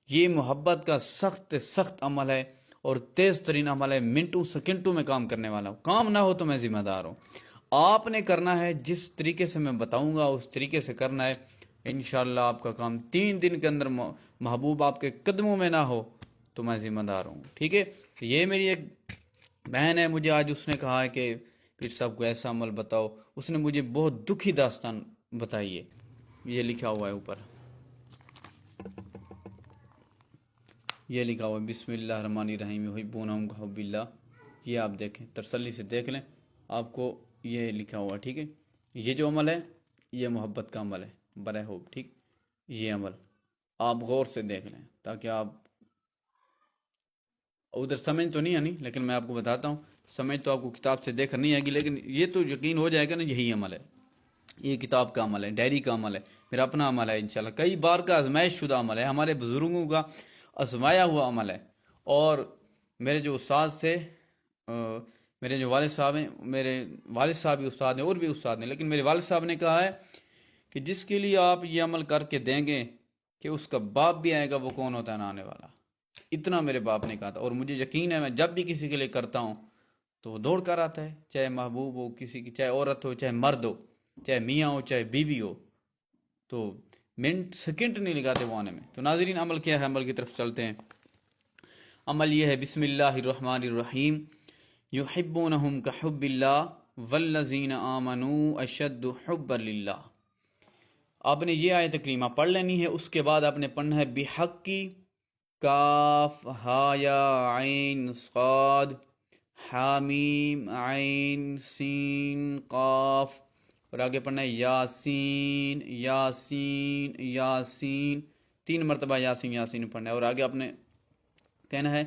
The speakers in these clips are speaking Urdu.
یہ محبت کا سخت سخت عمل ہے اور تیز ترین عمل ہے، منٹوں سیکنڈوں میں کام کرنے والا ہوں، کام نہ ہو تو میں ذمہ دار ہوں۔ آپ نے کرنا ہے جس طریقے سے میں بتاؤں گا اس طریقے سے کرنا ہے، انشاءاللہ آپ کا کام 3 دن کے اندر محبوب آپ کے قدموں میں نہ ہو تو میں ذمہ دار ہوں، ٹھیک ہے۔ یہ میری ایک بہن ہے، مجھے آج اس نے کہا ہے کہ پھر صاحب کو ایسا عمل بتاؤ، اس نے مجھے بہت دکھی داستان بتائی ہے، یہ لکھا ہوا ہے اوپر، یہ لکھا ہوا ہے بسم اللہ الرحمن الرحیم یحبونہم کحب اللہ، یہ آپ دیکھیں، تسلی سے دیکھ لیں، آپ کو یہ لکھا ہوا، ٹھیک ہے۔ یہ جو عمل ہے یہ محبت کا عمل ہے، برائے حب، ٹھیک، یہ عمل آپ غور سے دیکھ لیں تاکہ آپ ادھر سمجھ تو نہیں آنی، لیکن میں آپ کو بتاتا ہوں، سمجھ تو آپ کو کتاب سے دیکھ کر نہیں آئے گی، لیکن یہ تو یقین ہو جائے گا نا یہی عمل ہے، یہ کتاب کا عمل ہے، ڈائری کا عمل ہے، میرا اپنا عمل ہے، انشاءاللہ کئی بار کا آزمائش شدہ عمل ہے، ہمارے بزرگوں کا آزمایا ہوا عمل ہے۔ اور میرے جو استاد سے میرے جو والد صاحب ہیں، میرے والد صاحب بھی استاد ہیں اور بھی استاد ہیں، لیکن میرے والد صاحب نے کہا ہے کہ جس کے لیے آپ یہ عمل کر کے دیں گے کہ اس کا باپ بھی آئے گا، وہ کون ہوتا ہے نا آنے والا، اتنا میرے باپ نے کہا تھا۔ اور مجھے یقین ہے میں جب بھی کسی کے لیے کرتا ہوں تو وہ دوڑ کر آتا ہے، چاہے محبوب ہو کسی کی، چاہے عورت ہو چاہے مرد ہو، چاہے میاں ہو چاہے بیوی ہو، تو منٹ سیکنڈ نہیں لگاتے وہ آنے میں۔ تو ناظرین عمل کیا ہے، عمل کی طرف چلتے ہیں۔ عمل یہ ہے بسم اللہ الرحمن الرحیم یحبونہم کحب اللہ والذین آمنوا اشد حبا للہ۔ آپ نے یہ آیت کریمہ پڑھ لینی ہے، اس کے بعد آپ نے پڑھنا ہے بحق کی، کاف ہا یا عین صاد حامیم عین سین قاف، اور آگے پڑھنا ہے یاسین یاسین یاسین، 3 مرتبہ یاسین یاسین پڑھنا ہے، اور آگے آپ نے کہنا ہے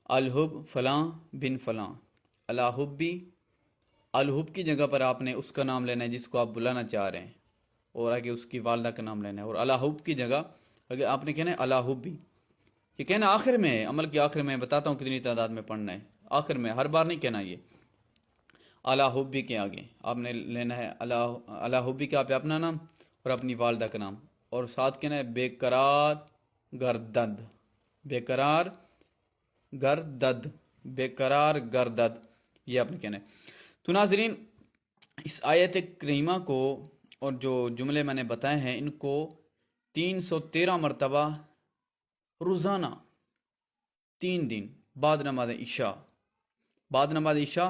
الحب فلاں بن فلاں، الحبی، الحب کی جگہ پر آپ نے اس کا نام لینا ہے جس کو آپ بلانا چاہ رہے ہیں، اور آگے اس کی والدہ کا نام لینا ہے، اور الحب کی جگہ اگر آپ نے کہنا ہے الحبی، یہ کہنا آخر میں ہے، عمل کے آخر میں بتاتا ہوں کتنی تعداد میں پڑھنا ہے، آخر میں، ہر بار نہیں کہنا، یہ الحبی کے آگے آپ نے لینا ہے الحبی کا آپ اپنا نام اور اپنی والدہ کا نام، اور ساتھ کہنا ہے بے قرار گردد، بے قرار گردد، بے قرار گردد، یہ آپ نے کہنا ہے۔ تو ناظرین اس آیت کریمہ کو اور جو جملے میں نے بتائے ہیں ان کو 313 مرتبہ روزانہ 3 دن بعد نماز عشاء، بعد نماز عشاء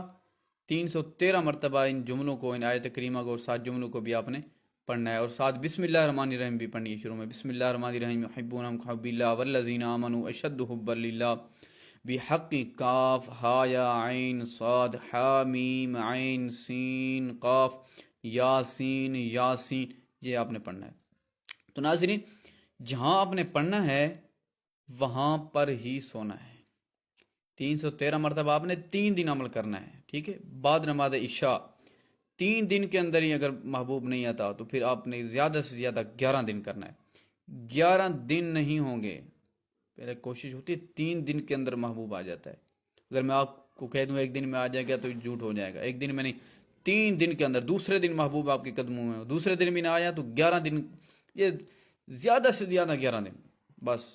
313 مرتبہ ان جملوں کو، ان آیت کریمہ کو اور 7 جملوں کو بھی آپ نے پڑھنا ہے، اور ساتھ بسم اللہ الرحمن الرحیم بھی پڑھنی ہے شروع میں، بسم اللہ الرحمن الرحیم یحبونہم کحب اللہ والذین آمنوا اشد حبا للہ بحق کاف ہا یا عین صاد حامیم عین سین قاف یاسین یاسین، یہ آپ نے پڑھنا ہے۔ تو ناظرین جہاں آپ نے پڑھنا ہے وہاں پر ہی سونا ہے، 313 مرتبہ آپ نے 3 دن عمل کرنا ہے، ٹھیک ہے، بعد نماز عشاء 3 دن کے اندر ہی اگر محبوب نہیں آتا تو پھر آپ نے زیادہ سے زیادہ 11 دن کرنا ہے، 11 دن نہیں ہوں گے، پہلے کوشش ہوتی ہے 3 دن کے اندر محبوب آ جاتا ہے، اگر میں آپ کو کہہ دوں 1 دن میں آ جائے گا تو جھوٹ ہو جائے گا، 1 دن میں نہیں، 3 دن کے اندر، دوسرے دن محبوب آپ کے قدموں میں ہو، دوسرے دن بھی نہ آیا تو 11 دن، یہ زیادہ سے زیادہ 11 دن، بس